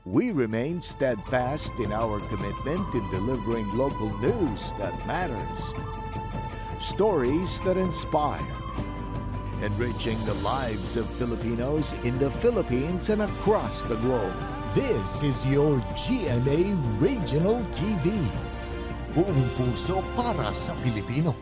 we remain steadfast in our commitment in delivering local news that matters. Stories that inspire. Enriching the lives of Filipinos in the Philippines and across the globe. This is your GMA Regional TV. Buong puso para sa Pilipino.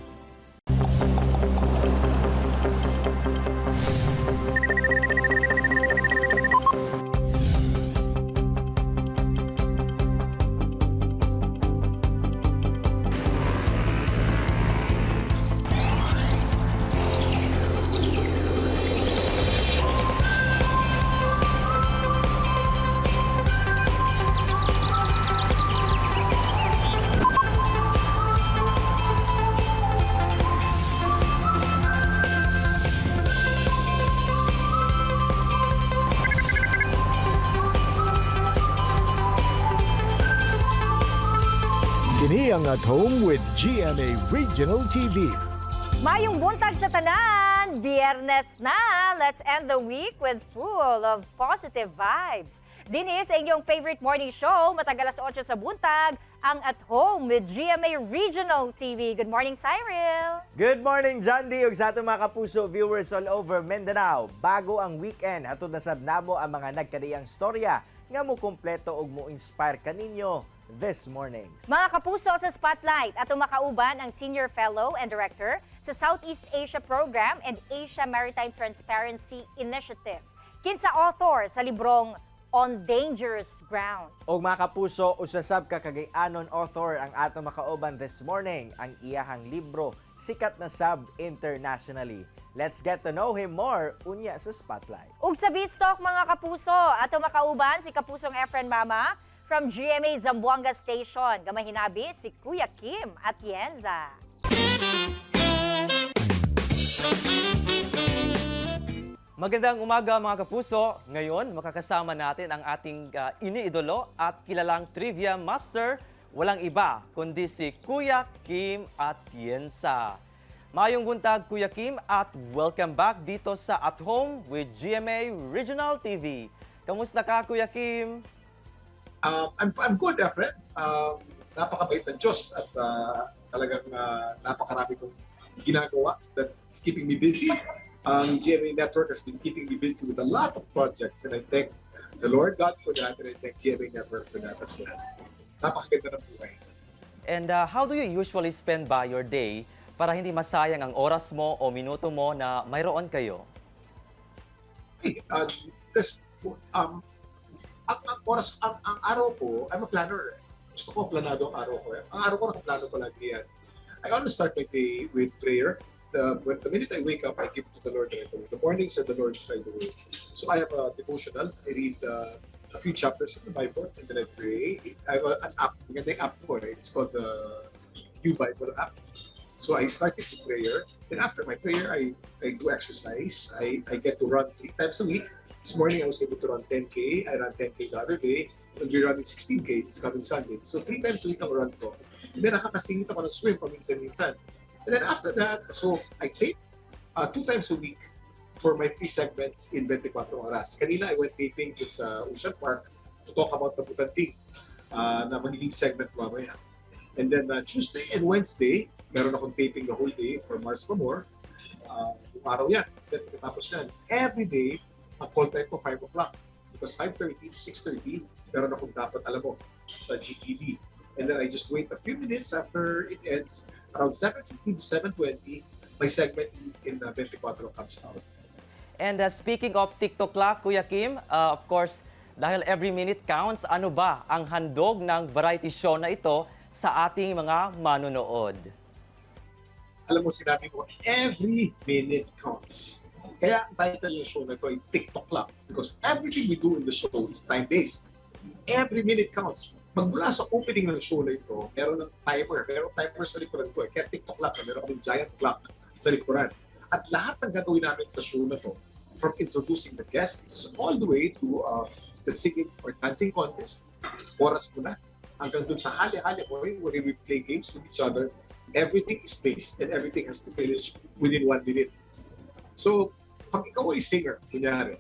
Kini ang At Home with GMA Regional TV. Mayong buntag sa tanan, Biyernes na. Let's end the week with full of positive vibes. Dinis sa inyong favorite morning show, matagal alas 8 sa buntag, ang At Home with GMA Regional TV. Good morning, Cyril. Good morning, John D. Ug sa atong mga kapuso viewers all over Mindanao. Bago ang weekend, hatod na sab namo ang mga nagkadiyang storya nga mo kumpleto ug mo inspire kaninyo this morning. Mga kapuso sa Spotlight, atong makauban ang Senior Fellow and Director sa Southeast Asia Program and Asia Maritime Transparency Initiative. Kinsa author sa librong On Dangerous Ground. Og mga kapuso, usasab kakagay-anon author ang atong makauban this morning, ang iyahang libro, sikat na sab internationally. Let's get to know him more unya sa Spotlight. Ug sa Bistok mga kapuso, atong makauban si Kapusong Efren Mama from GMA Zamboanga Station. Gamahinabi si Kuya Kim Atienza. Magandang umaga mga kapuso. Ngayon, makakasama natin ang ating iniidolo at kilalang trivia master. Walang iba kundi si Kuya Kim Atienza. Mayong buntag Kuya Kim at welcome back dito sa At Home with GMA Regional TV. Kamusta ka Kuya Kim? I'm good, Efren. Napakabait ng Diyos at talagang napakarami kong ginagawa that's keeping me busy. Ang GMA Network has been keeping me busy with a lot of projects and I thank the Lord God for that and I thank GMA Network for that as well. Napakaganda ng buhay. And how do you usually spend by your day para hindi masayang ang oras mo o minuto mo na mayroon kayo? Hey, ang oras, ang araw ko, I'm a planner. Gusto ko planado ang araw ko. Ang araw ko, nakaplano ko lagi yan. I always start my day with prayer. The minute I wake up, I give to the Lord directly. The mornings are the Lord's right away. So I have a devotional. I read a few chapters in the Bible and then I pray. I have an app. Magandang app ko. It's called the U Bible app. So I started with prayer. Then after my prayer, I do exercise. I get to run 3 times a week. This morning, I was able to run 10K. I ran 10K the other day. I'll be running 16K this coming Sunday. So 3 times a week ang run ko. And then nakakasingit ako ng swim paminsan-minsan. And then after that, so I tape 2 times a week for my 3 segments in 24 oras. Kanina, I went taping sa Ocean Park to talk about the Butanting na magiging segment mamaya. And then Tuesday and Wednesday, meron akong taping the whole day for Mars for More. Yung araw yan. Then tapos yan. Every day, ang call time ko 5 o'clock. Because 5:30 to 6:30, meron akong dapat alam mo sa GTV. And then I just wait a few minutes after it ends. Around 7:15 to 7:20, my segment in 24 comes out. And speaking of TikTok clock, Kuya Kim, of course, dahil every minute counts, ano ba ang handog ng variety show na ito sa ating mga manonood? Alam mo, sinabi mo, every minute counts. Kaya ang title ng show na ito ay TikTok Clock because everything we do in the show is time-based. Every minute counts. Magmula sa opening ng show na ito, meron ng timer. Meron timer sa likuran ito. Kaya TikTok Clock, meron kaming giant clock sa likuran. At lahat ng gagawin namin sa show na to, from introducing the guests all the way to the singing or dancing contest, oras mo na, hanggang dun sa hali-hali ko, where we play games with each other, everything is based and everything has to finish within 1 minute. So, pag ikaw ay singer, kunyari,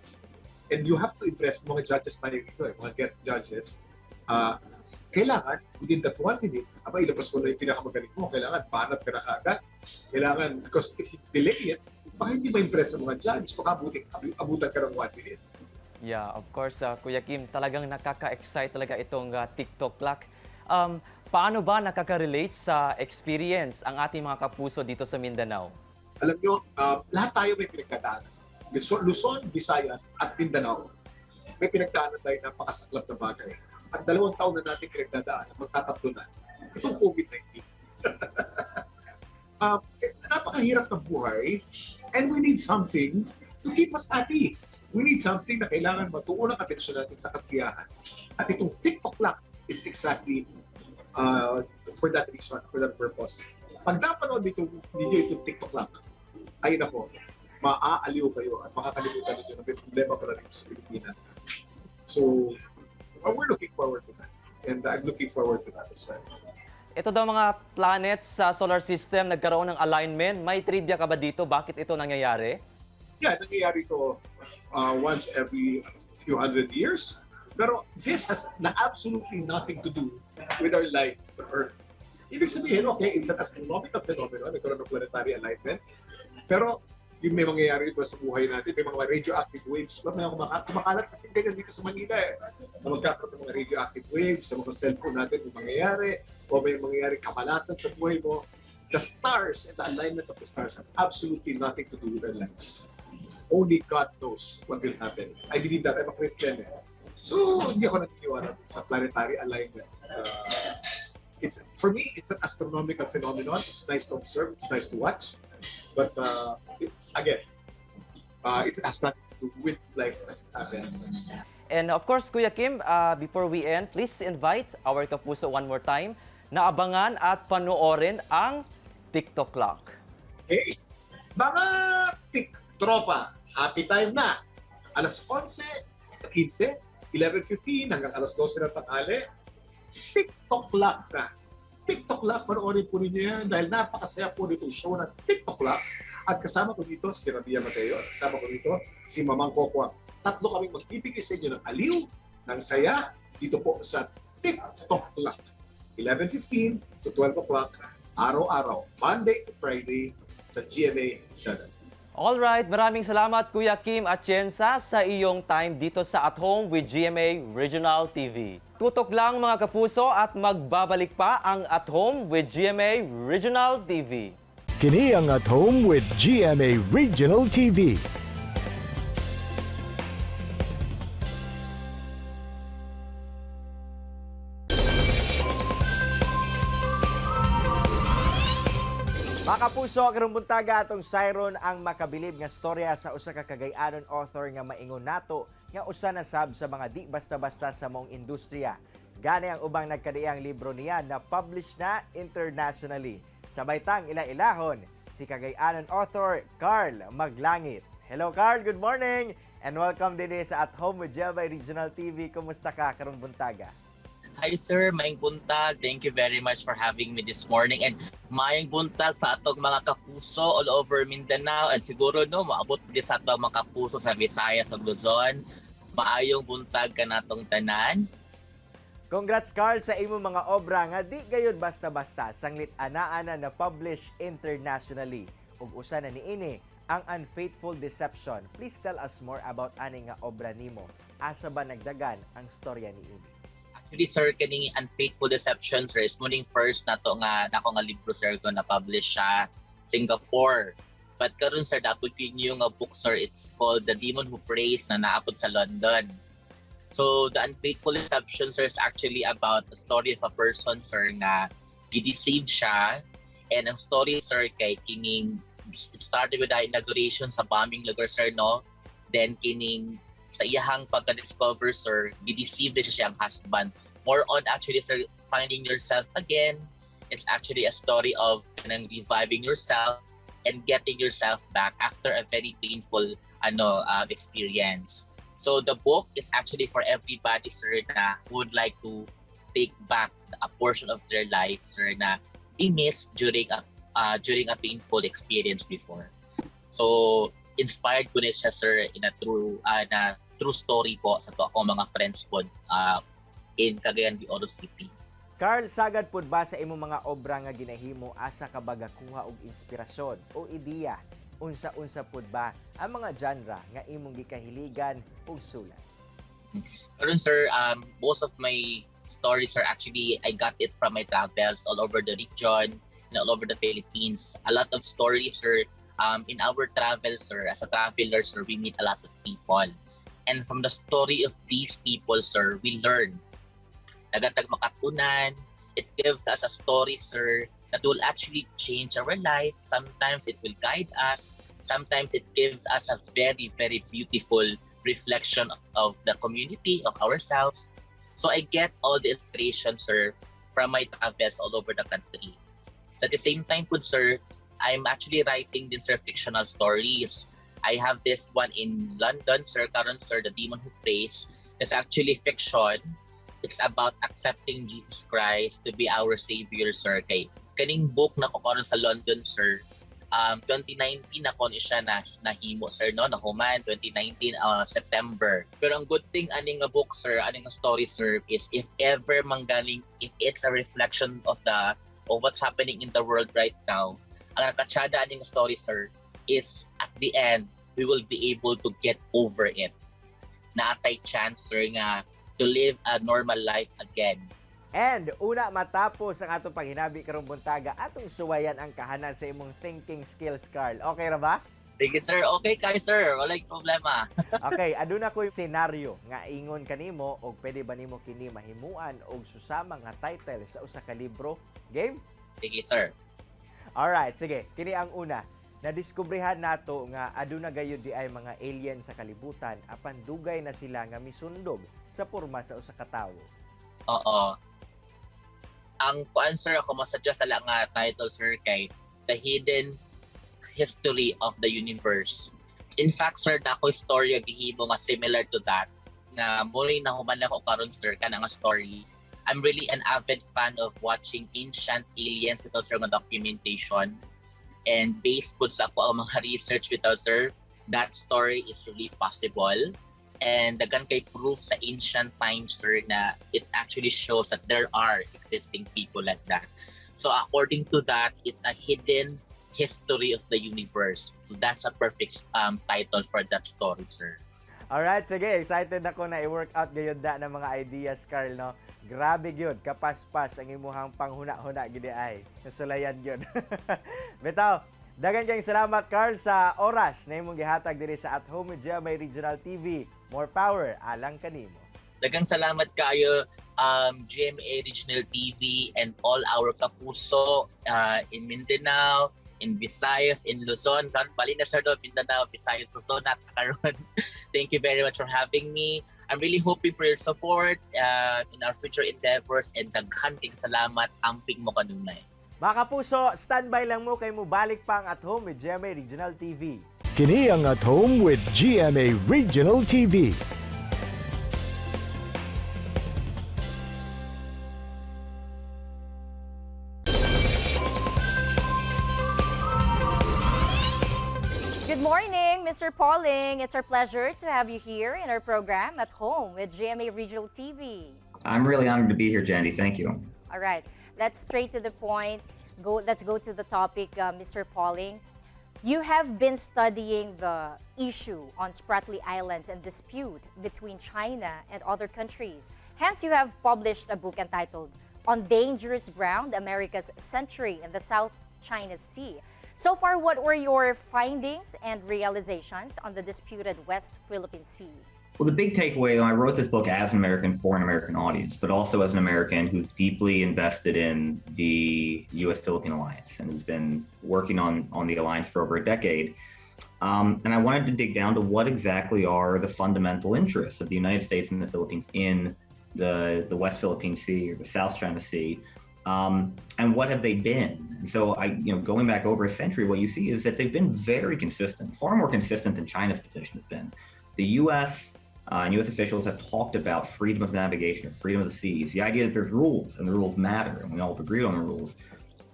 and you have to impress mga judges tayo dito, mga guest judges. Kailangan, within that 1 minute, ilabas mo na yung pinakamagaling mo. Kailangan, banat ka na kaagad. Kailangan, because if you delay it, baka hindi ma-impress ang mga judge. Baka abutan ka ng 1 minute. Yeah, of course, Kuya Kim, talagang nakaka-excite talaga itong TikTok clock. Paano ba nakaka-relate sa experience ang ating mga kapuso dito sa Mindanao? Alam nyo, lahat tayo may pinagdadaanan. Luzon, Visayas, at Mindanao. May pinagdaanan tayo napakasaklap na bagay. At 2 taon na natin pinagdadaanan, magtatatlo na. Itong COVID-19. Napakahirap ng buhay, and we need something to keep us happy. We need something na kailangan matuon ang atensyon natin sa kasiyahan. At itong TikTok lang is exactly for that reason, for that purpose. Pag napanood ninyo itong TikTok lang, ay nako, maaaliw kayo at makakalimutan ninyo na may problema pala dito sa Pilipinas. So, we're looking forward to that. And I'm looking forward to that as well. Ito daw mga planets sa solar system nagkaroon ng alignment. May trivia ka ba dito? Bakit ito nangyayari? Yeah, nangyayari ito once every few hundred years. Pero this has absolutely nothing to do with our life on Earth. Ibig sabihin, okay, it's an astronomical phenomenon, nagkaroon ng planetary alignment. Pero yung may mangyayari ba sa buhay natin, may mga radioactive waves ba? May kumakalat kasi ganyan dito sa Manila eh. Na magkakaroon ng mga radioactive waves sa mga cellphone natin yung mangyayari, o may mangyayari kamalasan sa buhay mo. The stars and the alignment of the stars have absolutely nothing to do with our lives. Only God knows what will happen. I believe that. I'm a Christian eh. So, hindi ako naniniwala sa planetary alignment. For me, it's an astronomical phenomenon. It's nice to observe. It's nice to watch. But it has nothing to do with life as it happens. And of course, Kuya Kim, before we end, please invite our kapuso one more time na abangan at panoorin ang TikTok clock. Hey, mga tropa, happy time na. Alas 11, 15, 11:15 hanggang alas 12 ng tanghali. TikTok clock na. TikTok clock, panoorin po ninyo yan dahil napakasaya po nitong show ng TikTok clock. At kasama ko dito si Rabia Mateo, at kasama ko dito si Mamang Kokwa. Tatlo kaming magbibigay sa inyo ng aliw, ng saya, dito po sa TikTok clock. 11:15 to 12 o'clock, araw-araw, Monday to Friday, sa GMA 7. Alright, maraming salamat Kuya Kim at Chensa sa iyong time dito sa At Home with GMA Regional TV. Tutok lang mga kapuso at magbabalik pa ang At Home with GMA Regional TV. Kini ang At Home with GMA Regional TV. Mga kapuso, karong buntaga atong Siron ang makabilib nga storya sa usa ka Cagayanon author nga maingon nato nga usa na sab sa mga di basta-basta sa mong industriya. Gani ang ubang nagkadiang libro niya na publish na internationally. Sabay tang ila-ilahon si Cagayanon author Carl Maglangit. Hello Carl, good morning and welcome din sa At Home with GMA Regional TV. Kumusta ka karong buntaga? Hi sir, maayong buntag. Thank you very much for having me this morning. And maayong buntag sa atong mga kapuso all over Mindanao. And siguro no, maabot din sa atong mga kapuso sa Visayas ug Luzon. Maayong buntag ka natong tanan. Congrats Carl sa imo mga obra nga di gayud basta-basta sanglit anaa na publish internationally. Ug usa na niini ang Unfaithful Deception. Please tell us more about ani nga obra nimo. Asa ba nagdagan ang storya niini? Actually sir, kaning Unfaithful Deception sir is muling first nato nga nako nga libro sir ko na publish sa Singapore. But karon sir dapat yung book sir, it's called The Demon Who Prays na naapod sa London. So the Unfaithful Deception sir is actually about the story of a person sir na i-deceived siya. And ang story sir kay kining it started with the inauguration sa bombing lugar sir no. Then kining sa iyahang pagka-discover sir, i-deceive din siya ang husband. More on actually sir, finding yourself again. It's actually a story of reviving yourself and getting yourself back after a very painful experience. So the book is actually for everybody sir na would like to take back a portion of their life sir na they missed during a painful experience before. So inspired ko na siya sir in a true true story po sa to akong mga friends po in Cagayan de Oro City. Carl, sagad pud ba sa imong mga obra nga ginahimo asa ka ba gakuha og inspirasyon o ideya? Unsa-unsa pud ba ang mga genre nga imong gikahiligan ug sulat? Karon sir, most of my stories are actually I got it from my travels all over the region and all over the Philippines. A lot of stories sir, in our travels sir, as a traveler sir, we meet a lot of people. And from the story of these people sir, we learn. Nagatag makatunan, it gives us a story sir that will actually change our life. Sometimes it will guide us. Sometimes it gives us a very, very beautiful reflection of the community, of ourselves. So I get all the inspiration, sir, from my travels all over the country. So at the same time, po, sir, I'm actually writing din, sir, fictional stories. I have this one in London, sir, karon sir, The Demon Who Prays. It's actually fiction. It's about accepting Jesus Christ to be our Savior, sir. Kay kaning book na ko karon sa London, sir, 2019 na ko ni siya nahimo, sir, no? Nahuman, 2019, September. Pero ang good thing, aning nga book, sir, aning nga story, sir, is if ever manggaling, if it's a reflection of what's happening in the world right now, ang nakatsada aning story, sir, is at the end, we will be able to get over it. Naatay chance, sir, nga to live a normal life again. And una matapos ang atong paghinabi karong buntaga, atong suwayan ang kahanan sa imong thinking skills, Carl. Okay ra ba? Sige sir, okay kay sir, walay problema. Okay, aduna ko senaryo nga ingon kanimo og pwede ba nimo kini mahimuan og susama nga title sa usa ka libro? Game? Sige sir. Alright, sige. Kini ang una. Nadiskubrihan nato nga aduna gayud di ay mga alien sa kalibutan apan dugay na sila nga misundog sa porma sa usa ka tawo. Oo. Ang answer ako masuggest sa nga title sir kay The Hidden History of the Universe. In fact sir, dako istorya gihimo nga similar to that nga muli na human ako karon sir kana nga story. I'm really an avid fan of watching ancient aliens with sir nga documentation, and based po sa ako ang mga research with sir, that story is really possible. And dagan kay proof sa ancient times, sir, na it actually shows that there are existing people like that. So according to that, it's a hidden history of the universe. So that's a perfect title for that story, sir. Alright, sige. Excited ako na i-work out gayud da ng mga ideas, Carl, no? Grabe gyud, kapaspas ang imuhang panghuna-huna gidi ay. Nasulayan gyud. Bitaw, dagan kayong salamat, Carl, sa oras na imong gihatag diri sa At Home with GMA Regional TV. More power alang kanimo. Dagang salamat kayo, GMA Regional TV and all our kapuso in Mindanao, in Visayas, in Luzon. Bali na sir do, Mindanao, Visayas, Luzon, nakakaroon. Thank you very much for having me. I'm really hoping for your support in our future endeavors, and daghan kayong salamat, amping mo kanunay. Mga kapuso, standby lang mo kay mo balik pa ang At Home with GMA Regional TV. Kini ang At Home with GMA Regional TV. Good morning, Mr. Pauling. It's our pleasure to have you here in our program At Home with GMA Regional TV. I'm really honored to be here, Jandy. Thank you. All right, let's straight to the point. Let's go to the topic, Mr. Pauling. You have been studying the issue on Spratly Islands and dispute between China and other countries. Hence, you have published a book entitled On Dangerous Ground, America's Century in the South China Sea. So far, what were your findings and realizations on the disputed West Philippine Sea? Well, the big takeaway, though, I wrote this book as an American for an American audience, but also as an American who's deeply invested in the U.S.-Philippine alliance and has been working on the alliance for over a decade. And I wanted to dig down to what exactly are the fundamental interests of the United States and the Philippines in the West Philippine Sea or the South China Sea, and what have they been? And so, going back over a century, what you see is that they've been very consistent, far more consistent than China's position has been. The U.S. And U.S. officials have talked about freedom of navigation, freedom of the seas, the idea that there's rules and the rules matter, and we all agree on the rules.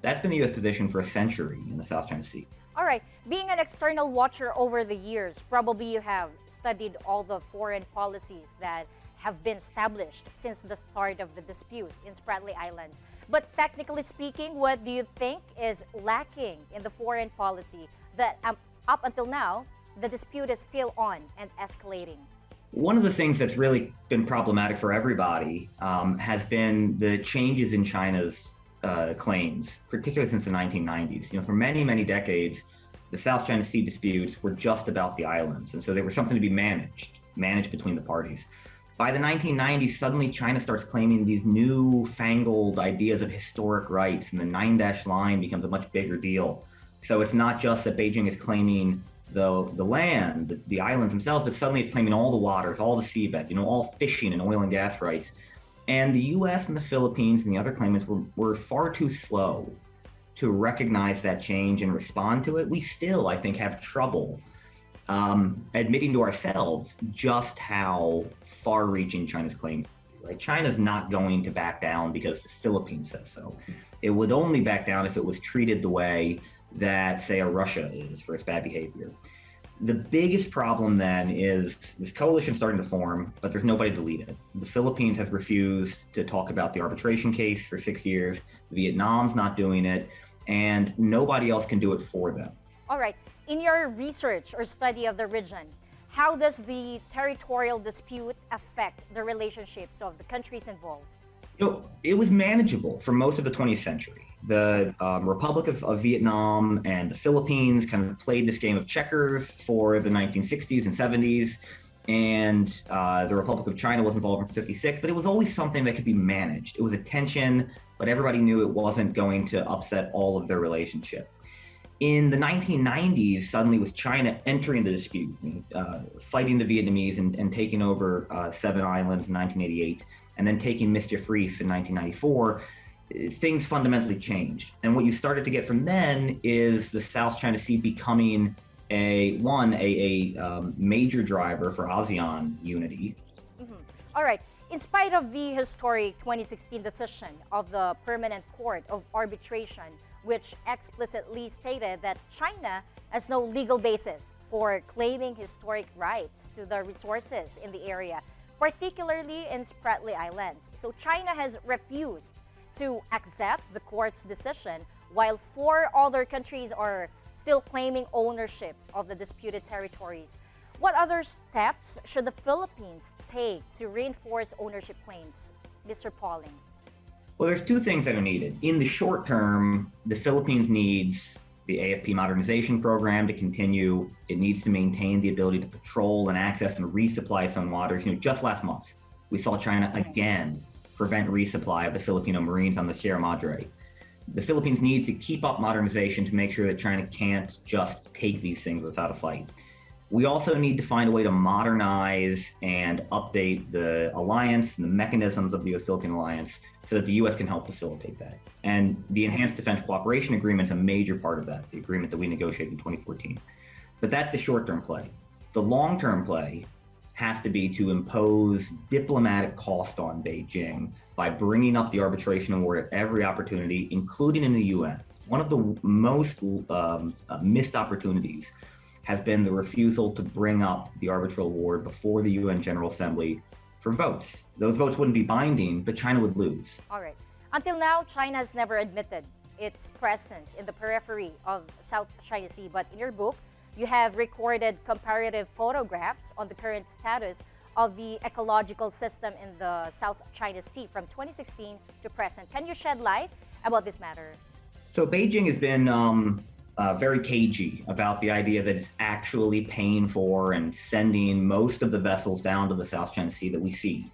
That's been the U.S. position for a century in the South China Sea. All right, being an external watcher over the years, probably you have studied all the foreign policies that have been established since the start of the dispute in Spratly Islands. But technically speaking, what do you think is lacking in the foreign policy that up until now, the dispute is still on and escalating? One of the things that's really been problematic for everybody has been the changes in China's claims, particularly since the 1990s. For many, many decades, the South China Sea disputes were just about the islands. And so they were something to be managed between the parties. By the 1990s, suddenly China starts claiming these newfangled ideas of historic rights, and the 9-dash line becomes a much bigger deal. So it's not just that Beijing is claiming the land, the islands themselves, but suddenly it's claiming all the waters, all the seabed, all fishing and oil and gas rights. And the US and the Philippines and the other claimants were far too slow to recognize that change and respond to it. We still, I think, have trouble admitting to ourselves just how far-reaching China's claims are, right? China's not going to back down because the Philippines says so. It would only back down if it was treated the way that, say, a Russia is for its bad behavior. The biggest problem then is this coalition starting to form, but there's nobody to lead it. The Philippines has refused to talk about the arbitration case for 6 years. Vietnam's not doing it, and nobody else can do it for them. All right. In your research or study of the region, how does the territorial dispute affect the relationships of the countries involved? It was manageable for most of the 20th century. The Republic of Vietnam and the Philippines kind of played this game of checkers for the 1960s and 70s, and the Republic of China was involved in 56, but it was always something that could be managed. It was a tension, but everybody knew it wasn't going to upset all of their relationship. In the 1990s, suddenly with China entering the dispute, fighting the Vietnamese and taking over 7 islands in 1988, and then taking Mischief Reef in 1994, things fundamentally changed. And what you started to get from then is the South China Sea becoming a major driver for ASEAN unity. Mm-hmm. All right. In spite of the historic 2016 decision of the Permanent Court of Arbitration, which explicitly stated that China has no legal basis for claiming historic rights to the resources in the area, particularly in Spratly Islands. So China has refused to accept the court's decision, while 4 other countries are still claiming ownership of the disputed territories. What other steps should the Philippines take to reinforce ownership claims, Mr. Pauling? Well, there's 2 things that are needed. In the short term, the Philippines needs the AFP modernization program to continue. It needs to maintain the ability to patrol and access and resupply its own waters. Just last month, we saw China again prevent resupply of the Filipino Marines on the Sierra Madre. The Philippines needs to keep up modernization to make sure that China can't just take these things without a fight. We also need to find a way to modernize and update the alliance and the mechanisms of the U.S.-Philippine alliance so that the U.S. can help facilitate that. And the Enhanced Defense Cooperation Agreement is a major part of that, the agreement that we negotiated in 2014. But that's the short-term play. The long-term play has to be to impose diplomatic cost on Beijing by bringing up the arbitration award at every opportunity, including in the UN. One of the most missed opportunities has been the refusal to bring up the arbitral award before the UN General Assembly for votes. Those votes wouldn't be binding, but China would lose. All right. Until now, China has never admitted its presence in the periphery of South China Sea, but in your book, you have recorded comparative photographs on the current status of the ecological system in the South China Sea from 2016 to present. Can you shed light about this matter? So Beijing has been very cagey about the idea that it's actually paying for and sending most of the vessels down to the South China Sea that we see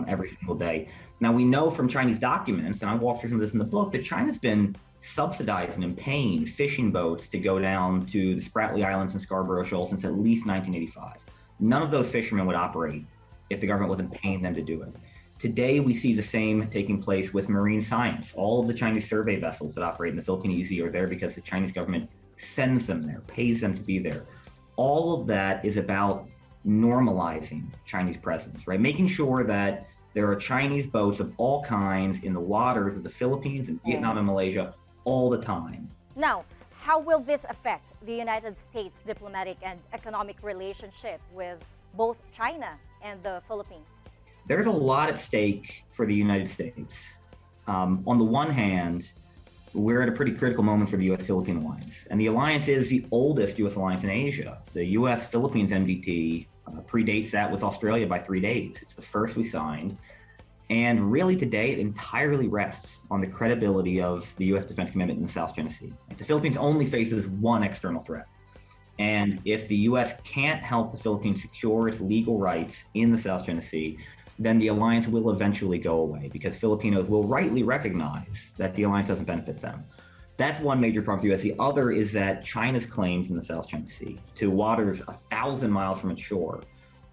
every single day. Now, we know from Chinese documents, and I walk through some of this in the book, that China's been subsidizing and paying fishing boats to go down to the Spratly Islands and Scarborough Shoal since at least 1985. None of those fishermen would operate if the government wasn't paying them to do it. Today, we see the same taking place with marine science. All of the Chinese survey vessels that operate in the Philippine EEZ are there because the Chinese government sends them there, pays them to be there. All of that is about normalizing Chinese presence, right? Making sure that there are Chinese boats of all kinds in the waters of the Philippines and Vietnam and Malaysia all the time. Now, how will this affect the United States diplomatic and economic relationship with both China and the Philippines? There's a lot at stake for the United States. On the one hand, we're at a pretty critical moment for the U.S.-Philippine alliance. And the alliance is the oldest U.S. alliance in Asia. The U.S.-Philippines MDT predates that with Australia by 3 days. It's the first we signed. And really today, it entirely rests on the credibility of the U.S. defense commitment in the South China Sea. The Philippines only faces one external threat. And if the U.S. can't help the Philippines secure its legal rights in the South China Sea, then the alliance will eventually go away because Filipinos will rightly recognize that the alliance doesn't benefit them. That's one major problem for the U.S. The other is that China's claims in the South China Sea to waters 1,000 miles from its shore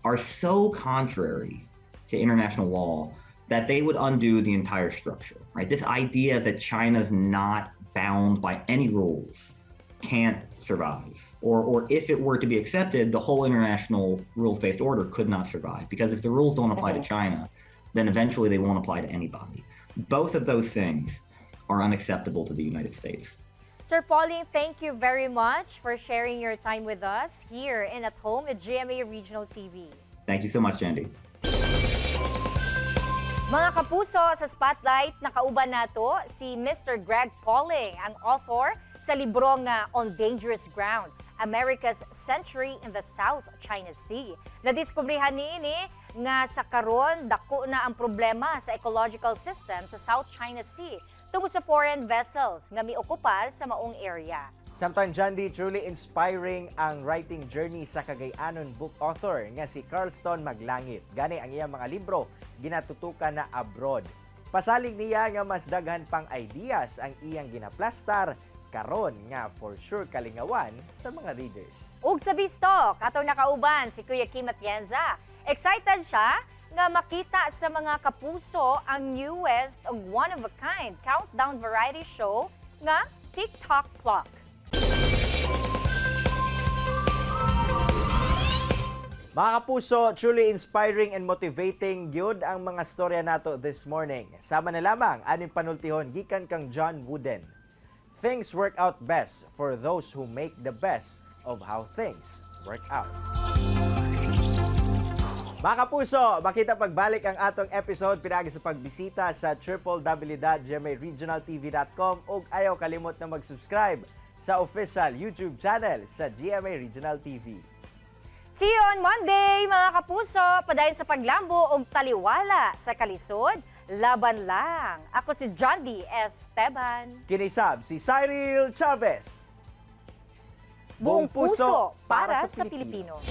are so contrary to international law that they would undo the entire structure, right? This idea that China's not bound by any rules can't survive. Or if it were to be accepted, the whole international rules-based order could not survive. Because if the rules don't apply to China, then eventually they won't apply to anybody. Both of those things are unacceptable to the United States. Sir Pauling, thank you very much for sharing your time with us here and at home at GMA Regional TV. Thank you so much, Jandy. Mga kapuso, sa Spotlight, nakauban nato si Mr. Greg Pauling, ang author sa librong On Dangerous Ground, America's Century in the South China Sea. Nadiskubrihan niini nga sa karon dako na ang problema sa ecological system sa South China Sea tungod sa foreign vessels nga miokupal sa maong area. Samtang Jandy, truly inspiring ang writing journey sa Cagayanon book author nga si Carlston Maglangit. Gani ang iyang mga libro ginatutukan na abroad. Pasalig niya nga mas daghan pang ideas ang iyang ginaplastar karon nga for sure kalingawan sa mga readers. Ug sa Bistok, atong nakauban si Kuya Kim Atienza. Excited siya nga makita sa mga kapuso ang newest og one-of-a-kind countdown variety show nga TikTok Clock. Mga kapuso, truly inspiring and motivating gyud ang mga storya nato this morning. Sama na lamang aning panultihon gikan kang John Wooden. Things work out best for those who make the best of how things work out. Mga kapuso, makita pagbalik ang atong episode pinagi sa pagbisita sa www.gmaregionaltv.com ug ayaw kalimot na mag-subscribe sa official YouTube channel sa GMA Regional TV. See you on Monday, mga kapuso! Padayon sa paglambo og taliwala sa kalisod, laban lang. Ako si John D. Esteban. Kinisab si Cyril Chavez. Buong puso para sa Pilipino.